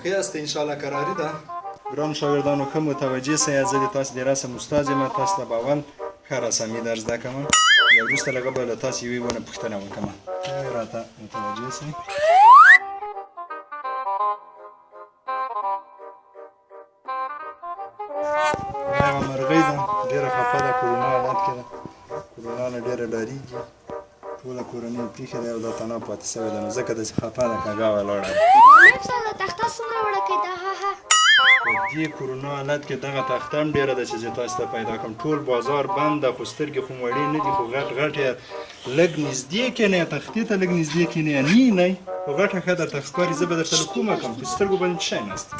ښه یاست انشاءالله قراري ده ګرانو شاګردانو ښه متوجه سئ زه د تاسو د رسم استاد یم تاسو ته به اول ښه رسمي درس زده کوم بیا وروسته لږه به له تاسو یوې ونه پوښتنه وکړم راته متوجه سئ دا یوه مرغۍ ده ډېره خفه ده کرونا حالت کې ده کرونا نه ډېره ډارېږي ټوله کورنۍ یې پرېښې ده یو دا تنها پاتې سوې ده نو ځکه داسې خفه ده کږه ولاړه ده معلم صاحب دا تخته څومره وړه کوي دا په دې کرونا حالت کې دغه تخته هم ډېره ده چې زه تاسو ته پیدا کړم ټول بازار بند ده خو سترګې خو وړې نه دي خو غټ غټ یې لږ نږدې کښېنئ تختې ته لږ نږدې کښېنئ نه نه خو غټه ښه درته ښکاري زه به درته له کومه کړم په سترګو باندې څه شی نسته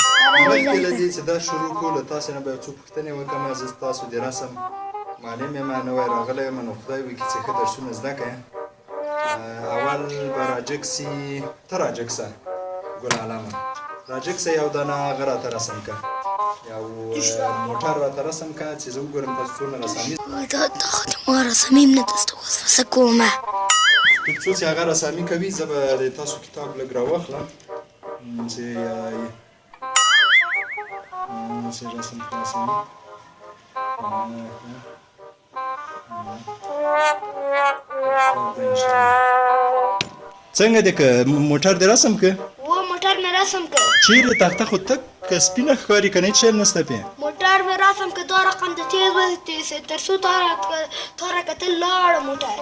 مخکې له دې چې دا شروع کړو له تاسو نه به یو څو پوښتنې وکړم زه ستاسو د رسم معلم یم نوی راغلی یم نو خدای وکړي چې ښه درسونه زده کړئ اول به راجګ سي ته راجګ سه ګل عالمه راجګ سه یو دانه هغه راته رسم که یو موټر راته رسم که چې زه وګورم تاسو څونه رسامي دا خو د ما رسامي هم نه ده زده اوس څه کومه ټیک څو چې هغه رسامي کوي زه به د تاسو کتاب لږ راواخلم چې رسم رسامي څنګه دی که موټر دې رسم که و موټر مې رسم کړ چیرې تخته خو تک که سپینه ښکاري که نه هېڅ شی نسته پې موټر مې رسم کړ دا رقم د تیز ودې تر څو تا راکتل لاړه موټر